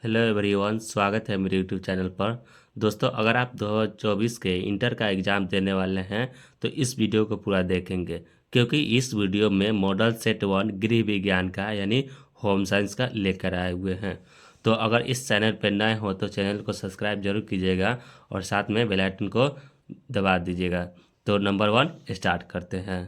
Hello everyone, स्वागत है मेरे यूट्यूब चैनल पर। दोस्तों, अगर आप 2024 के इंटर का एग्ज़ाम देने वाले हैं तो इस वीडियो को पूरा देखेंगे, क्योंकि इस वीडियो में मॉडल सेट 1 गृह विज्ञान का यानी होम साइंस का लेकर आए हुए हैं। तो अगर इस चैनल पर नए हो तो चैनल को सब्सक्राइब जरूर कीजिएगा और साथ में बेल आइकन को दबा दीजिएगा। तो नंबर 1 स्टार्ट करते हैं।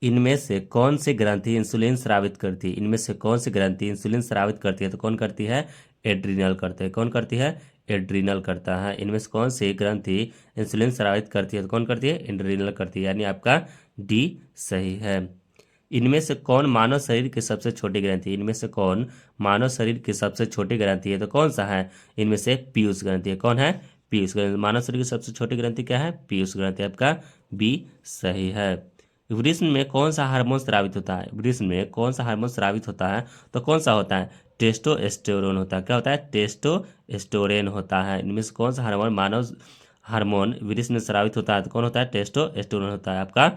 इनमें से कौन सी ग्रंथि इंसुलिन स्रावित करती है? इनमें से कौन सी ग्रंथि इंसुलिन स्रावित करती है? तो कौन करती है? एड्रीनल करते हैं। कौन करती है? एड्रीनल करता है। इनमें से कौन सी ग्रंथि इंसुलिन स्रावित करती है? तो कौन करती है? एड्रीनल करती है, यानी आपका डी सही है। इनमें से कौन मानव शरीर की सबसे छोटी ग्रंथि? इनमें से कौन मानव शरीर की सबसे छोटी ग्रंथि है? तो कौन सा है? इनमें से पीयूष ग्रंथि है। कौन है? पीयूष ग्रंथि। मानव शरीर की सबसे छोटी ग्रंथि क्या है? पीयूष ग्रंथि। आपका बी सही है। वृष्ण में कौन सा हार्मोन स्रावित होता है? वृष्ण में कौन सा हार्मोन स्रावित होता है? तो कौन सा होता है? टेस्टोस्टेरोन होता है। क्या होता है? टेस्टोस्टेरोन होता है। इनमें से कौन सा हार्मोन मानव हार्मोन वृष्ण में स्रावित होता है? तो कौन होता है? टेस्टोस्टेरोन होता है। आपका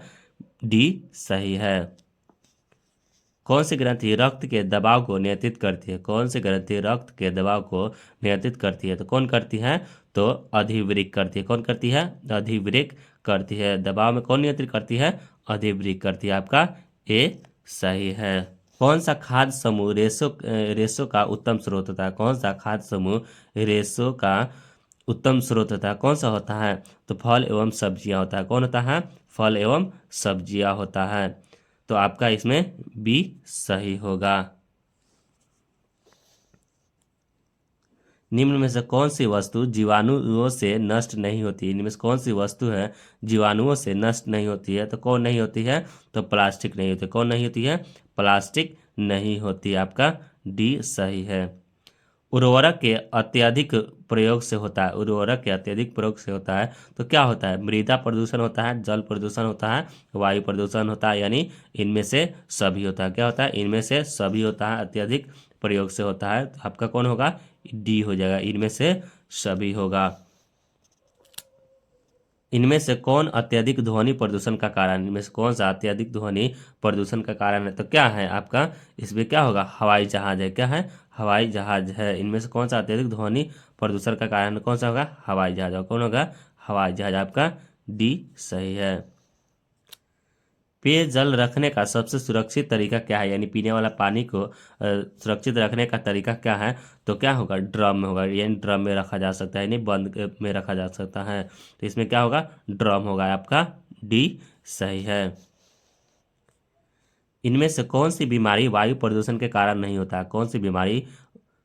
डी सही है। कौन सी ग्रंथि रक्त के दबाव को नियंत्रित करती है? कौन सी ग्रंथि रक्त के दबाव को नियंत्रित करती है? तो कौन करती है? तो अधिवृक्क करती है। कौन करती है? अधिवृक्क करती है। दबाव में कौन नियंत्रित करती है? अधिवृक्क करती है। आपका ए सही है। कौन सा खाद्य समूह रेशो का उत्तम स्रोत होता है? कौन सा खाद्य समूह रेशो का उत्तम स्रोत होता है? कौन सा होता है? तो फल एवं सब्जियां होता है। कौन होता है? फल एवं सब्जियां होता है। तो आपका इसमें बी सही होगा। निम्न में से कौन सी वस्तु जीवाणुओं से नष्ट नहीं होती? इनमें से कौन सी वस्तु है जीवाणुओं से नष्ट नहीं होती है? तो कौन नहीं होती है? तो प्लास्टिक नहीं होती। कौन नहीं होती है? प्लास्टिक नहीं होती। आपका डी सही है। उर्वरक के अत्यधिक प्रयोग से होता है। उर्वरक के अत्यधिक प्रयोग से होता है तो क्या होता है? मृदा प्रदूषण होता है, जल प्रदूषण होता है, वायु प्रदूषण होता है, यानी इनमें से सभी होता है। क्या होता है? इनमें से सभी होता है, अत्यधिक प्रयोग से होता है। तो आपका कौन होगा? डी हो जाएगा, इनमें से सभी होगा। इनमें से कौन अत्यधिक ध्वनि प्रदूषण का कारण? इनमें से कौन सा अत्यधिक ध्वनि प्रदूषण का कारण है? तो क्या है आपका? इसमें क्या होगा? हवाई जहाज है। क्या है? हवाई जहाज है। इनमें से कौन सा अत्यधिक ध्वनि प्रदूषण का कारण कौन सा होगा? हवाई जहाज। और कौन होगा? हवाई जहाज। आपका डी सही है। पेयजल रखने का सबसे सुरक्षित तरीका क्या है? यानी पीने वाला पानी को सुरक्षित रखने का तरीका क्या है? तो क्या होगा? ड्रम में होगा, यानी ड्रम में रखा जा सकता है, यानी बंद में रखा जा सकता है। तो इसमें क्या होगा? ड्रम होगा। आपका डी सही है। इनमें से कौन सी बीमारी वायु प्रदूषण के कारण नहीं होता है? कौन सी बीमारी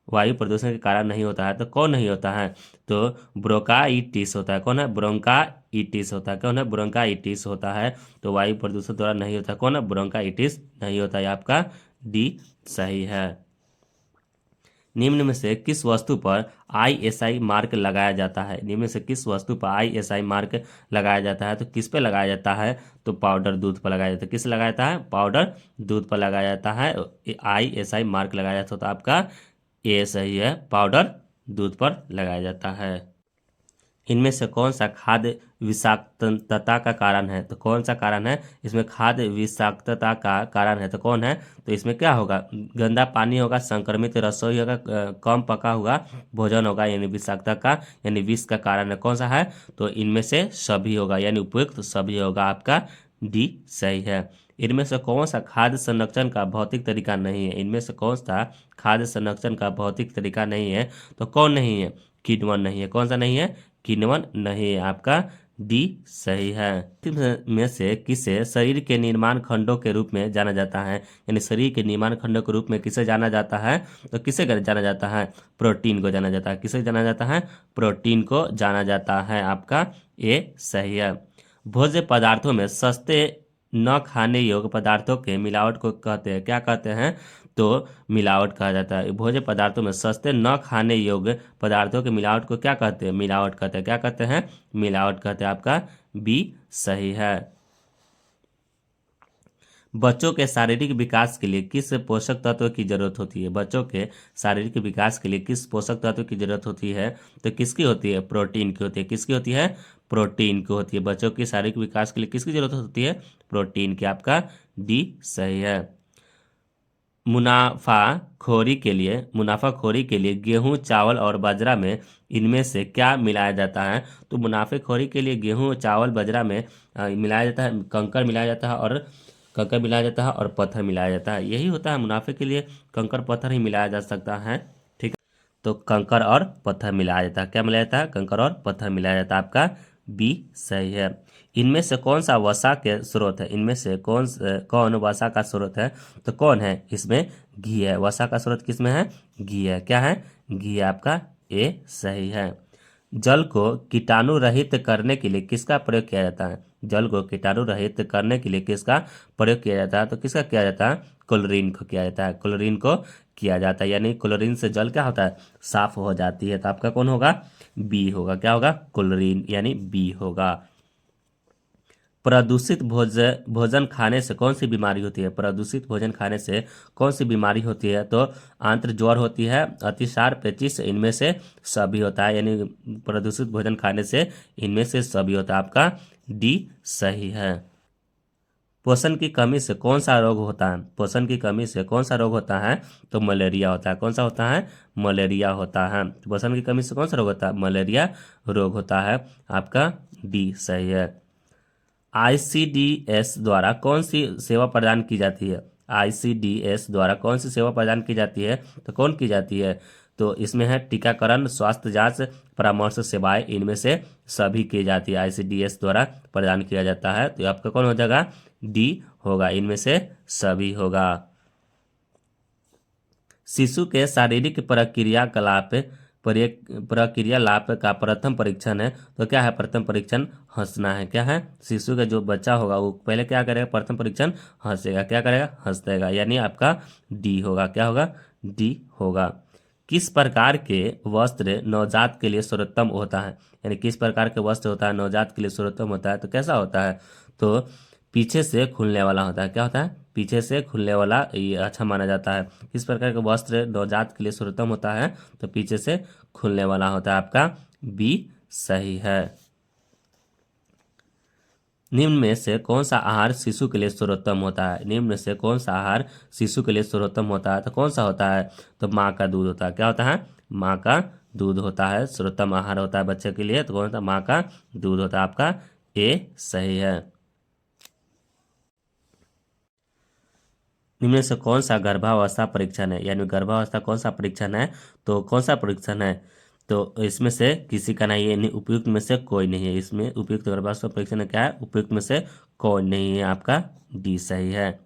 वायु प्रदूषण के कारण नहीं होता है? तो कौन नहीं होता है? तो ब्रोंकाइटिस होता है। कौन है? ब्रोंकाइटिस होता है। कौन है? ब्रोंकाइटिस होता है। तो वायु प्रदूषण द्वारा नहीं होता। कौन है? ब्रोंकाइटिस नहीं होता है। आपका डी सही है। निम्न में से किस वस्तु पर आईएसआई मार्क लगाया जाता है? निम्न में से किस वस्तु पर आईएसआई मार्क लगाया जाता है? तो किस पे लगाया जाता है? तो पाउडर दूध पर लगाया जाता है। किस लगाया जाता है? पाउडर दूध पर लगाया जाता है। आईएसआई मार्क लगाया जाता है। तो आपका ए सही है, पाउडर दूध पर लगाया जाता है। इनमें से कौन सा खाद्य विषाक्तता का कारण है? तो कौन सा कारण है इसमें खाद्य विषाक्तता का कारण है? तो कौन है? तो इसमें क्या होगा? गंदा पानी होगा, संक्रमित रसोई होगा, कम पका हुआ भोजन होगा, यानी विषाक्तता का यानी विष का कारण है। कौन सा है? तो इनमें से सभी होगा, यानी उपयुक्त सभी होगा। आपका डी सही है। इनमें से कौन सा खाद्य संरक्षण का भौतिक तरीका नहीं है? इनमें से कौन सा खाद्य संरक्षण का भौतिक तरीका नहीं है? तो कौन नहीं है? किण्वन नहीं है। कौन सा नहीं है? किण्वन नहीं है। आपका डी सही है। में से किसे शरीर के निर्माण खंडों के रूप में जाना जाता है? यानी शरीर के निर्माण खंडों के रूप में किसे जाना जाता है? तो किसे जाना जाता है? प्रोटीन को जाना जाता है। किसे जाना जाता है? प्रोटीन को जाना जाता है। आपका ए सही है। भोज्य पदार्थों में सस्ते न खाने योग्य पदार्थों के मिलावट को कहते हैं। क्या कहते हैं? तो मिलावट कहा जाता है। भोज्य पदार्थों में सस्ते न खाने योग्य पदार्थों के मिलावट को क्या कहते हैं? मिलावट कहते हैं। क्या कहते हैं? मिलावट कहते हैं। आपका बी सही है। बच्चों के शारीरिक विकास के लिए किस पोषक तत्व की जरूरत होती है? बच्चों के शारीरिक विकास के लिए किस पोषक तत्व की जरूरत होती है? तो किसकी होती है? प्रोटीन की होती है। किसकी होती है? प्रोटीन की होती है। बच्चों के शारीरिक विकास के लिए किसकी जरूरत होती है? प्रोटीन की। आपका डी सही है। मुनाफाखोरी के लिए गेहूं, चावल और बाजरा में इनमें से क्या मिलाया जाता है? तो मुनाफेखोरी के लिए गेहूं, चावल, बाजरा में मिलाया जाता है, कंकर मिलाया जाता है और पत्थर मिलाया जाता है। यही होता है मुनाफे के लिए, कंकर पत्थर ही मिलाया जा सकता है। ठीक है, तो कंकर और पत्थर मिलाया जाता है। क्या मिलाया जाता है? कंकर और पत्थर मिलाया जाता है। आपका बी सही है। इनमें से कौन सा वसा के स्रोत है? इनमें से कौन वसा का स्रोत है? तो कौन है इसमें? घी है। वसा का स्रोत किसमें है? घी है। क्या है? घी है। आपका ए सही है। जल को कीटाणु रहित करने के लिए किसका प्रयोग किया जाता है? जल को कीटाणु रहित करने के लिए किसका प्रयोग किया जाता है? तो किसका किया जाता है? क्लोरीन को किया जाता है। क्लोरीन को किया जाता है, यानी क्लोरीन से जल क्या होता है? साफ हो जाती है। तो आपका कौन होगा? बी होगा। क्या होगा? क्लोरीन, यानी बी होगा। प्रदूषित भोजन खाने से कौन सी बीमारी होती है? प्रदूषित भोजन खाने से कौन सी बीमारी होती है? तो आंत्र ज्वर होती है, अतिसार, पेचिश, इनमें से सभी होता है। यानी प्रदूषित भोजन खाने से इनमें से सभी होता है। आपका डी सही है। पोषण की कमी से कौन सा रोग होता है? पोषण की कमी से कौन सा रोग होता है? तो मलेरिया होता है। कौन सा होता है? मलेरिया होता है। पोषण की कमी से कौन सा रोग होता है? मलेरिया रोग होता है। आपका डी सही है। आईसीडीएस द्वारा कौन सी सेवा प्रदान की जाती है? आईसीडीएस द्वारा कौन सी सेवा प्रदान की जाती है? तो कौन की जाती है? तो इसमें है टीकाकरण, स्वास्थ्य जांच, परामर्श सेवाएं, इनमें से सभी की जाती है। आईसीडीएस द्वारा प्रदान किया जाता है। तो आपका कौन हो जाएगा? डी होगा। इनमें से सभी होगा। शिशु के शारीरिक प्रक्रियालाप का प्रथम परीक्षण है। तो क्या है प्रथम परीक्षण? हंसना है। क्या है? शिशु का जो बच्चा होगा वो पहले क्या करेगा? प्रथम परीक्षण हंसेगा। क्या करेगा? हंसेगा, यानी आपका डी होगा। क्या होगा? डी होगा। किस प्रकार के वस्त्र नवजात के लिए सर्वोत्तम होता है? यानी किस प्रकार के वस्त्र होता है नवजात के लिए सर्वोत्तम होता है? तो कैसा होता है? तो पीछे से खुलने वाला होता है। क्या होता है? पीछे से खुलने वाला ये अच्छा माना जाता है। किस प्रकार का वस्त्र नवजात के लिए सर्वोत्तम होता है? तो पीछे से खुलने वाला होता है। आपका बी सही है। निम्न में से कौन सा आहार शिशु के लिए सर्वोत्तम होता है? निम्न में से कौन सा आहार शिशु के लिए सर्वोत्तम होता है? तो कौन सा होता है? तो माँ का दूध होता है। क्या होता है? माँ का दूध होता है। सर्वोत्तम आहार होता है बच्चे के लिए। तो कौन सा? माँ का दूध होता है। आपका ए सही है। निम्न में से कौन सा गर्भावस्था परीक्षण है? यानी गर्भावस्था कौन सा परीक्षण है? तो कौन सा परीक्षण है? तो इसमें से किसी का नहीं है, यानी उपयुक्त में से कोई नहीं है। इसमें उपयुक्त गर्भावस्था परीक्षण क्या है? उपयुक्त में से कोई नहीं है। आपका डी सही है।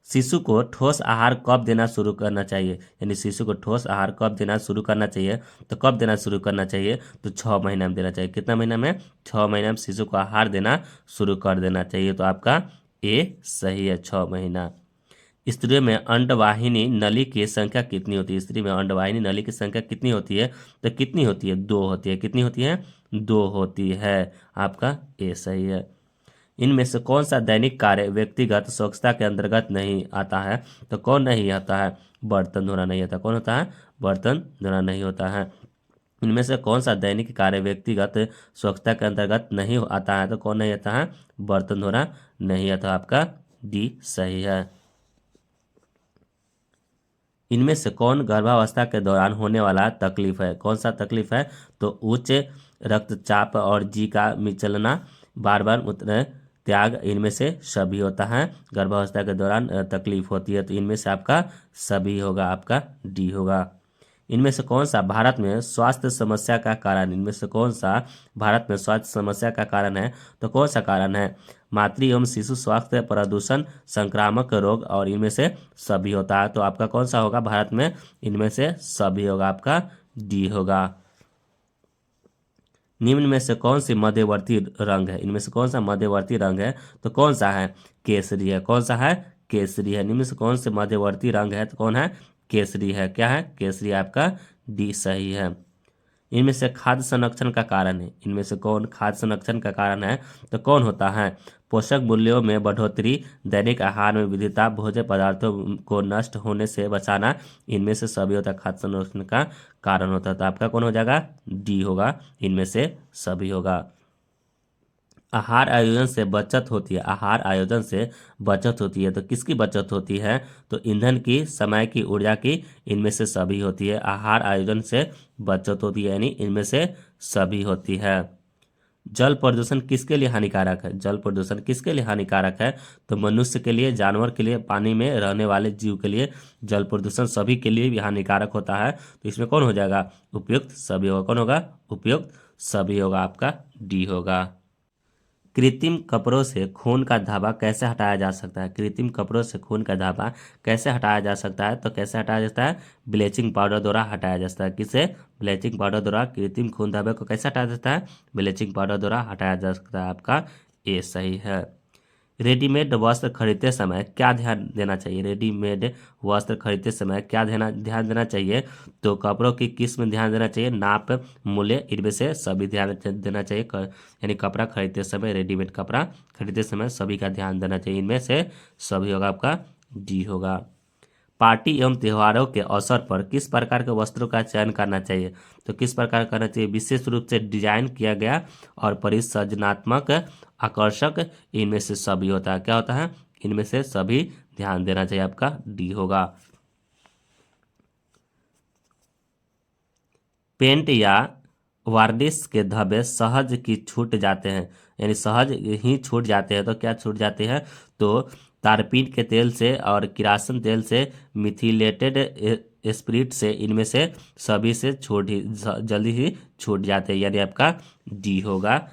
शिशु को ठोस आहार कब देना शुरू करना चाहिए? यानी शिशु को ठोस आहार कब देना शुरू करना चाहिए? तो कब देना शुरू करना चाहिए? तो 6 महीना में देना चाहिए। कितना महीना में? 6 महीना में शिशु को आहार देना शुरू कर देना चाहिए। तो आपका ए सही है, 6 महीना। स्त्रियों में अंडवाहिनी नली की संख्या कितनी होती है? स्त्री में अंडवाहिनी नली की संख्या कितनी होती है? तो कितनी होती है? 2 होती है। कितनी होती है? 2 होती है। आपका ए सही है। इनमें से कौन सा दैनिक कार्य व्यक्तिगत स्वच्छता के अंतर्गत नहीं आता है? तो कौन नहीं आता है? बर्तन धोना नहीं आता। कौन होता है? बर्तन धोना नहीं होता है। इनमें से कौन सा दैनिक कार्य व्यक्तिगत स्वच्छता के अंतर्गत नहीं आता है? तो कौन नहीं आता है? बर्तन धोना नहीं आता। आपका डी सही है। इनमें से कौन गर्भावस्था के दौरान होने वाला तकलीफ है? कौन सा तकलीफ है? तो उच्च रक्तचाप और जी का मिचलना, बार बार मूत्र त्याग, इनमें से सभी होता है। गर्भावस्था के दौरान तकलीफ होती है। तो इनमें से आपका सभी होगा। आपका डी होगा। इनमें से कौन सा भारत में स्वास्थ्य समस्या का कारण? इनमें से कौन सा भारत में स्वास्थ्य समस्या का कारण है? तो कौन सा कारण है? मातृ एवं शिशु स्वास्थ्य, प्रदूषण, संक्रामक रोग, और इनमें से सभी होता है। तो आपका कौन सा होगा भारत में? इनमें से सभी होगा। आपका डी होगा। निम्न में से कौन सी मध्यवर्ती रंग है? इनमें से कौन सा मध्यवर्ती रंग है? तो कौन सा है? केसरी है। कौन सा है? केसरी है। निम्न में से कौन से मध्यवर्ती रंग है? तो कौन है? केसरी है। क्या है? केसरी। आपका डी सही है। इनमें से खाद्य संरक्षण का कारण है। इनमें से कौन खाद्य संरक्षण का कारण है? तो कौन होता है? पोषक मूल्यों में बढ़ोतरी, दैनिक आहार में विविधता, भोज्य पदार्थों को नष्ट होने से बचाना, इनमें से सभी होता है खाद्य संरक्षण का कारण होता है। तो आपका कौन हो जाएगा? डी होगा। इनमें से सभी होगा। आहार आयोजन से बचत होती है, आहार आयोजन से बचत होती है, तो किसकी बचत होती है? तो ईंधन की, समय की, ऊर्जा की, इनमें से सभी होती है। आहार आयोजन से बचत होती है यानी इनमें से सभी होती है। जल प्रदूषण किसके लिए हानिकारक है? जल प्रदूषण किसके लिए हानिकारक है? तो मनुष्य के लिए, जानवर के लिए, पानी में रहने वाले जीव के लिए जल प्रदूषण सभी के लिए भी हानिकारक होता है। तो इसमें कौन हो जाएगा? उपयुक्त सभी होगा। कौन होगा? उपयुक्त सभी होगा, आपका डी होगा। कृत्रिम कपड़ों से खून का धब्बा कैसे हटाया जा सकता है? कृत्रिम कपड़ों से खून का धब्बा कैसे हटाया जा सकता है? तो कैसे हटाया जाता है? ब्लीचिंग पाउडर द्वारा हटाया जा सकता है। किसे? ब्लीचिंग पाउडर द्वारा कृत्रिम खून धब्बे को कैसे हटाया जाता है? ब्लीचिंग पाउडर द्वारा हटाया जा सकता है। आपका ए सही है। रेडीमेड वस्त्र खरीदते समय क्या ध्यान देना चाहिए? रेडीमेड वस्त्र खरीदते समय क्या ध्यान देना चाहिए? तो कपड़ों की किस्म ध्यान देना चाहिए, नाप, मूल्य, इनमें से सभी ध्यान देना चाहिए। यानी कपड़ा खरीदते समय, रेडीमेड कपड़ा खरीदते समय सभी का ध्यान देना चाहिए। इनमें से सभी होगा, आपका डी होगा। पार्टी एवं त्योहारों के अवसर पर किस प्रकार के वस्त्रों का चयन करना चाहिए? तो किस प्रकार करना चाहिए? विशेष रूप से डिजाइन किया गया और परिसर्जनात्मक, आकर्षक, इनमें से सभी होता है। क्या होता है? इनमें से सभी ध्यान देना चाहिए, आपका डी होगा। पेंट या वार्निश के धब्बे सहज की छूट जाते हैं, यानी सहज ही छूट जाते हैं, तो क्या छूट जाते हैं? तो तारपीन के तेल से और किरासन तेल से, मिथिलेटेड स्पिरिट से, इनमें से सभी से जल्दी ही छूट जाते हैं, यानी आपका डी होगा।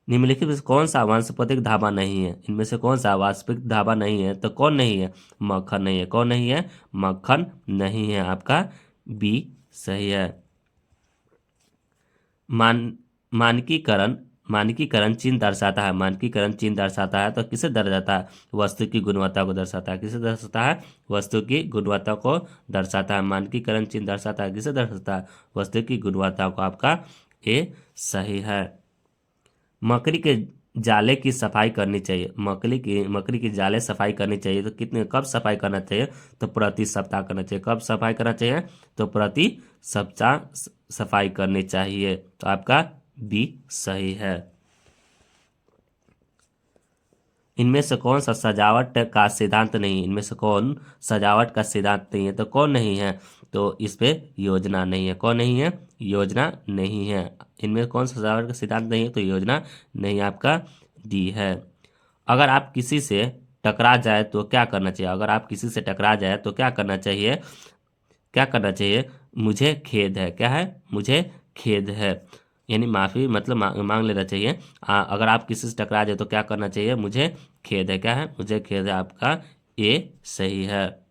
निम्नलिखित में से कौन सा वानस्पतिक धाबा नहीं है? इनमें से कौन सा वानस्पतिक धाबा नहीं है? तो कौन नहीं है? मक्खन नहीं है। कौन नहीं है? मक्खन नहीं है, आपका बी सही है। मान मानकीकरण मानकीकरण चिन्ह दर्शाता है, मानकीकरण चिन्ह दर्शाता है, तो किसे दर्शाता है? वस्तु की गुणवत्ता को दर्शाता है। किसे दर्शाता है? वस्तु की गुणवत्ता को दर्शाता है। मानकीकरण चिन्ह दर्शाता है, किसे दर्शाता है? वस्तु की गुणवत्ता को, आपका ए सही है। मकड़ी के जाले की सफाई करनी चाहिए, मकड़ी की जाले सफाई करनी चाहिए, तो कितने, कब सफाई करना चाहिए? तो प्रति सप्ताह करना चाहिए। कब सफाई करना चाहिए? तो प्रति सप्ताह सफाई करनी चाहिए, तो आपका बी सही है। इनमें से कौन सा सजावट का सिद्धांत नहीं? इनमें से कौन सजावट का सिद्धांत नहीं है? तो कौन नहीं है? तो इस पे योजना नहीं है। कौन नहीं है? योजना नहीं है। इनमें कौन सा सजावट का सिद्धांत नहीं है? तो योजना नहीं, आपका डी है। अगर आप किसी से टकरा जाए तो क्या करना चाहिए? अगर आप किसी से टकरा जाए तो क्या करना चाहिए? क्या करना चाहिए? मुझे खेद है। क्या है? मुझे खेद है, यानी माफ़ी मतलब मांग लेना चाहिए। अगर आप किसी से टकरा जाए तो क्या करना चाहिए? मुझे खेद है। क्या है? मुझे खेद है, आपका ए सही है।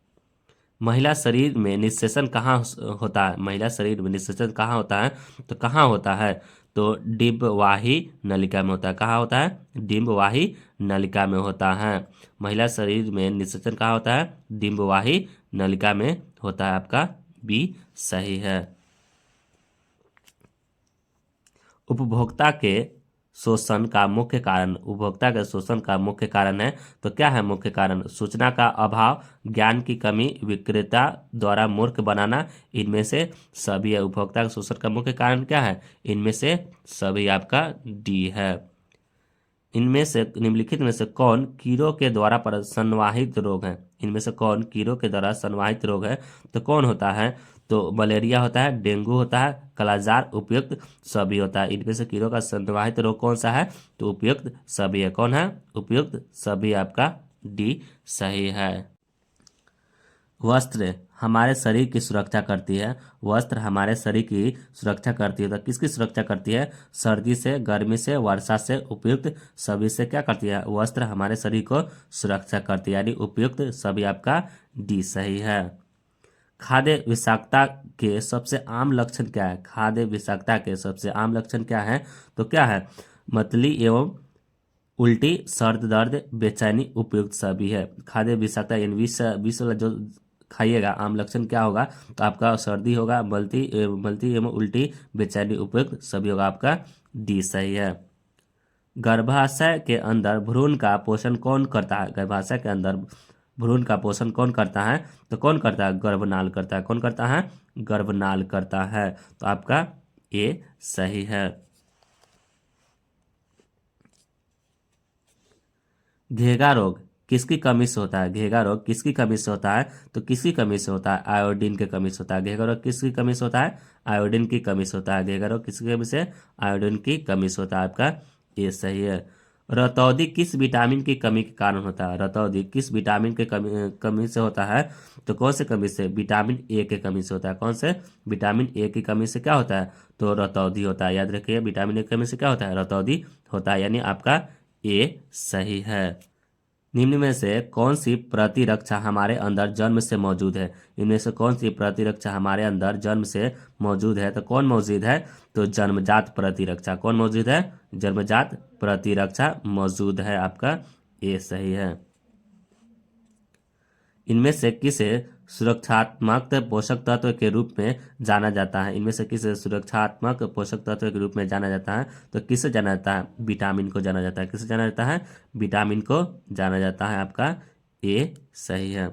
महिला शरीर में निषेचन कहाँ होता है? महिला शरीर में निषेचन कहाँ होता है? तो कहाँ होता है? तो डिंबवाही नलिका में होता है। कहाँ होता है? डिंबवाही नलिका में होता है। महिला शरीर में निषेचन कहाँ होता है? डिंबवाही नलिका में होता है, आपका बी सही है। उपभोक्ता के शोषण का मुख्य कारण, उपभोक्ता के शोषण का मुख्य कारण है, तो क्या है मुख्य कारण? सूचना का अभाव, ज्ञान की कमी, विक्रेता द्वारा मूर्ख बनाना, इनमें से सभी है। उपभोक्ता के शोषण का मुख्य कारण क्या है? इनमें से सभी, आपका डी है। इनमें से निम्नलिखित में से कौन कीड़ों के द्वारा संवाहित रोग है? इनमें से कौन कीड़ों के द्वारा संवाहित रोग है? तो कौन होता है? तो मलेरिया होता है, डेंगू होता है, कालाजार, उपयुक्त सभी होता है। इनमें से कीड़ों का संवाहित रोग कौन सा है? तो उपयुक्त सभी है। कौन है? उपयुक्त सभी, आपका डी सही है। वस्त्र हमारे शरीर की सुरक्षा करती है, वस्त्र हमारे शरीर की सुरक्षा करती है, तो किसकी सुरक्षा करती है? सर्दी से, गर्मी से, वर्षा से, उपयुक्त सभी से क्या करती है? वस्त्र हमारे शरीर को सुरक्षा करती है, यानी उपयुक्त सभी, आपका डी सही है। खाद्य विषाक्तता के सबसे आम लक्षण क्या है? खाद्य विषाक्तता के सबसे आम लक्षण क्या है? तो क्या है? मतली एवं उल्टी, सर्द दर्द, बेचैनी, उपयुक्त सभी है। खाद्य विषाक्तता यानी विष वाला जो खाइएगा, आम लक्षण क्या होगा? तो आपका सर्दी होगा, मलती एवं उल्टी, बेचैनी, उपयुक्त सभी होगा, आपका डी सही है। गर्भाशय के अंदर भ्रूण का पोषण कौन करता है? गर्भाशय के अंदर भ्रूण का पोषण कौन करता है? तो कौन करता है? गर्भनाल करता है। कौन करता है? गर्भनाल करता है, तो आपका ए सही है। घेगा रोग किसकी कमी से होता है? घेगा रोग किसकी कमी से होता है? तो किसकी कमी से होता है? आयोडीन की कमी से होता है। घेगा रोग किसकी कमी से होता है? आयोडीन की कमी से होता है। घेगा रोग किसकी कमी से? आयोडीन की कमी से होता है। आपका ये सही है। रतौंधी किस विटामिन की कमी के कारण होता है? रतौंधी किस विटामिन के कमी से होता है? तो कौन से कमी से? विटामिन ए के कमी से होता है। कौन से? विटामिन ए की कमी से क्या होता है? तो रतौंधी होता है। याद रखिए, विटामिन ए की कमी से क्या होता है? रतौंधी होता है। यानी आपका ए सही है। निम्न में से कौन सी प्रतिरक्षा हमारे अंदर जन्म से मौजूद है? इनमें से कौन सी प्रतिरक्षा हमारे अंदर जन्म से मौजूद है? तो कौन मौजूद है? तो जन्मजात प्रतिरक्षा। कौन मौजूद है? जन्मजात प्रतिरक्षा मौजूद है। आपका ये सही है। इनमें से किसे सुरक्षात्मक पोषक तत्व के रूप में जाना जाता है? इनमें से किसे सुरक्षात्मक पोषक तत्व के रूप में जाना जाता है? तो किसे जाना जाता है? विटामिन को जाना जाता है। किसे जाना जाता है? विटामिन को जाना जाता है। आपका ये सही है।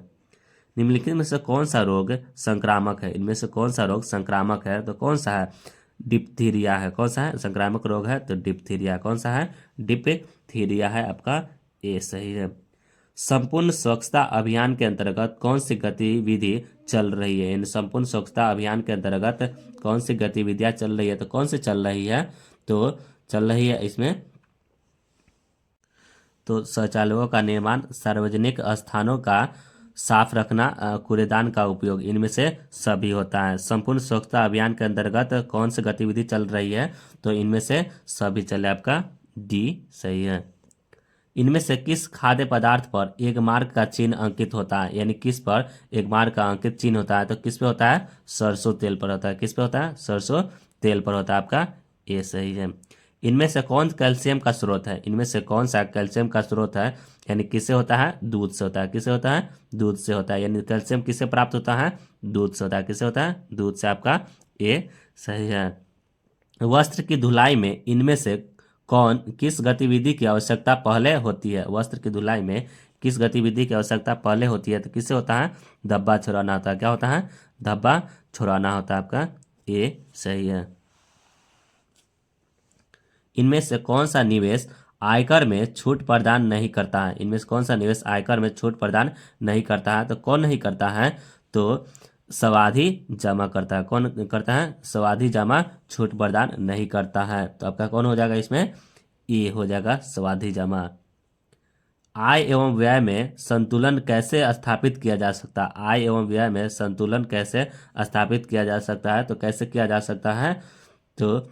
निम्नलिखित में से कौन सा रोग संक्रामक है? इनमें से कौन सा रोग संक्रामक है? तो कौन सा है? डिप्थीरिया है। कौन सा है? संक्रामक रोग है तो डिप्थीरिया। कौन सा है? डिप्थीरिया है। आपका ये सही है। संपूर्ण स्वच्छता अभियान के अंतर्गत कौन सी गतिविधि चल रही है? इन संपूर्ण स्वच्छता अभियान के अंतर्गत कौन सी गतिविधियां चल रही है? तो कौन सी चल रही है? तो चल रही है इसमें तो शौचालयों का निर्माण, सार्वजनिक स्थानों का साफ रखना, कूड़ेदान का उपयोग, इनमें से सभी होता है। संपूर्ण स्वच्छता अभियान के अंतर्गत कौन सी गतिविधि चल रही है? तो इनमें से सभी चले। आपका डी सही है। इनमें से किस खाद्य पदार्थ पर एक मार्क का चिन्ह अंकित होता है? यानी किस पर एक मार्क का अंकित चिन्ह होता है? तो किस पे होता है? सरसों तेल पर होता है। किस पे होता है? सरसों तेल पर होता है। आपका ये सही है। इनमें से कौन कैल्शियम का स्रोत है? इनमें से कौन सा कैल्शियम का स्रोत है? यानी किससे होता है? दूध से होता है। किससे होता है? दूध से होता है। यानी कैल्शियम किससे प्राप्त होता है? दूध से होता है। किससे होता है? दूध से। आपका ये सही है। वस्त्र की धुलाई में इनमें से कौन किस गतिविधि की आवश्यकता पहले होती है? वस्त्र की धुलाई में किस गतिविधि की आवश्यकता पहले होती है? तो किससे होता है? धब्बा छुड़ाना होता है। क्या होता है? धब्बा छुड़ाना होता है। आपका ये सही है। इनमें से कौन सा निवेश आयकर में छूट प्रदान नहीं करता है? इनमें से कौन सा निवेश आयकर में छूट प्रदान नहीं करता है? तो कौन नहीं करता है? तो सावधि जमा करता है। कौन करता है? सावधि जमा छूट प्रदान नहीं करता है। तो आपका कौन हो जाएगा इसमें? ये हो जाएगा सावधि जमा। आय एवं व्यय में संतुलन कैसे स्थापित किया जा सकता है? आय एवं व्यय में संतुलन कैसे स्थापित किया जा सकता है? तो कैसे किया जा सकता है? तो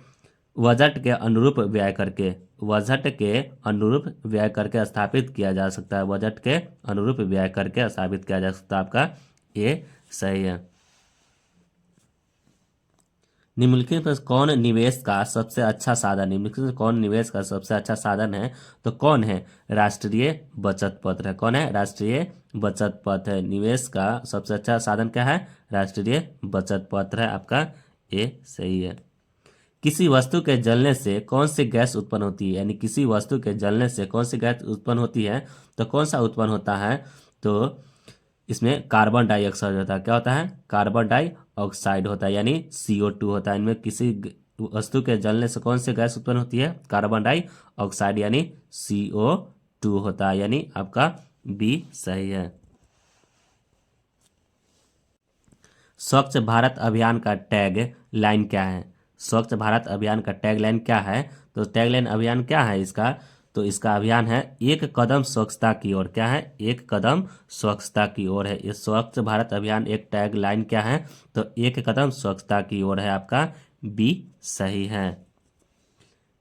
बजट के अनुरूप व्यय करके, बजट के अनुरूप व्यय करके स्थापित किया जा सकता है। बजट के अनुरूप व्यय करके स्थापित किया जा सकता है। आपका ये सही है। निम्नलिखित में से कौन निवेश का सबसे अच्छा साधन? निम्नलिखित में से कौन निवेश का सबसे अच्छा साधन है? तो कौन है? राष्ट्रीय बचत पत्र है। कौन है? राष्ट्रीय बचत पत्र है। निवेश का सबसे अच्छा साधन क्या है? राष्ट्रीय बचत पत्र है। आपका ये सही है। किसी वस्तु के जलने से कौन सी गैस उत्पन्न होती है? यानी किसी वस्तु के जलने से कौन सी गैस उत्पन्न होती है? तो कौन सा उत्पन्न होता है? तो इसमें कार्बन डाइऑक्साइड होता है। क्या होता है? कार्बन डाइऑक्साइड होता है। यानी CO2 होता है। इनमें किसी वस्तु के जलने से कौन सी गैस उत्पन्न होती है? कार्बन डाइऑक्साइड यानी CO2 होता है। यानी आपका बी सही है। स्वच्छ भारत अभियान का टैग लाइन क्या है? स्वच्छ भारत अभियान का टैग लाइन क्या है? तो टैग लाइन अभियान क्या है इसका? तो इसका अभियान है एक कदम स्वच्छता की ओर। क्या है? एक कदम स्वच्छता की ओर है। ये स्वच्छ भारत अभियान एक टैग लाइन क्या है? तो एक कदम स्वच्छता की ओर है। आपका बी सही है।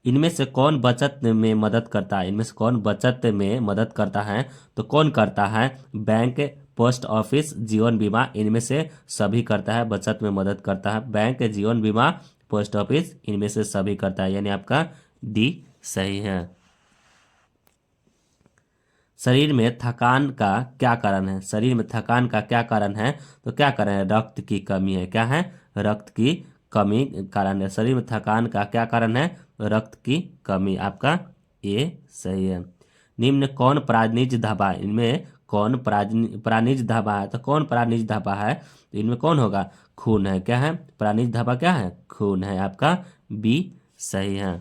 इनमें से कौन बचत में मदद करता है? इनमें से कौन बचत में मदद करता है? तो कौन करता है? बैंक, पोस्ट ऑफिस, जीवन बीमा, इनमें से सभी करता है। बचत में मदद करता है बैंक, जीवन बीमा, पोस्ट ऑफिस, इनमें से सभी करता है। यानी आपका डी सही है। शरीर में थकान का क्या कारण है? शरीर में थकान का क्या कारण है? तो क्या कारण है? रक्त की कमी है। क्या है? रक्त की कमी कारण है। शरीर में थकान का क्या कारण है? रक्त की कमी। आपका ये सही है। निम्न कौन प्राणिज धाबा है? इनमें कौन प्राणिज धाबा है? तो कौन प्राणिज धाबा है? तो इनमें कौन होगा? खून है। क्या है? प्राणिज धाबा क्या है? खून है। आपका बी सही है।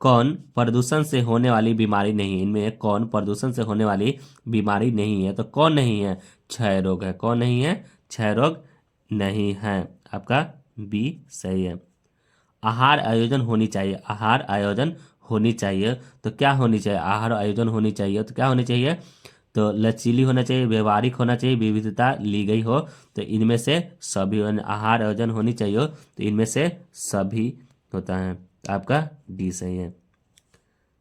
कौन प्रदूषण से होने वाली बीमारी नहीं है? इनमें कौन प्रदूषण से होने वाली बीमारी नहीं है? तो कौन नहीं है? क्षय रोग है। कौन नहीं है? क्षय रोग नहीं है। आपका बी सही है। आहार आयोजन होनी चाहिए। आहार आयोजन होनी चाहिए तो क्या होनी चाहिए? आहार आयोजन होनी चाहिए तो क्या होनी चाहिए? तो लचीली होना चाहिए, व्यवहारिक होना चाहिए, विविधता ली गई हो, तो इनमें से सभी आहार आयोजन होनी चाहिए हो तो इनमें से सभी होता है। आपका डी सही है।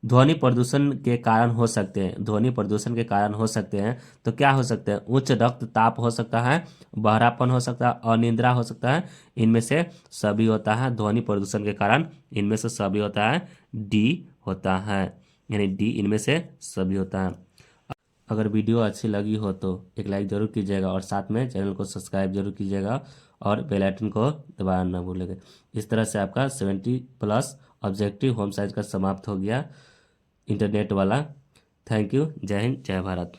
ध्वनि प्रदूषण के कारण हो सकते हैं। ध्वनि प्रदूषण के कारण हो सकते हैं तो क्या हो सकते हैं? उच्च रक्तचाप हो सकता है, बहरापन हो सकता है, अनिद्रा हो सकता है। इनमें से सभी होता है ध्वनि प्रदूषण के कारण। इनमें से सभी होता है, डी होता है, यानी डी इनमें से सभी होता है। अगर वीडियो अच्छी लगी हो तो एक लाइक जरूर कीजिएगा और साथ में चैनल को सब्सक्राइब जरूर कीजिएगा और बेल आइकन को दबाना ना भूलिएगा। इस तरह से आपका 70+ ऑब्जेक्टिव होम साइंस का समाप्त हो गया, इंटरनेट वाला। Thank you. जय हिंद, जय भारत।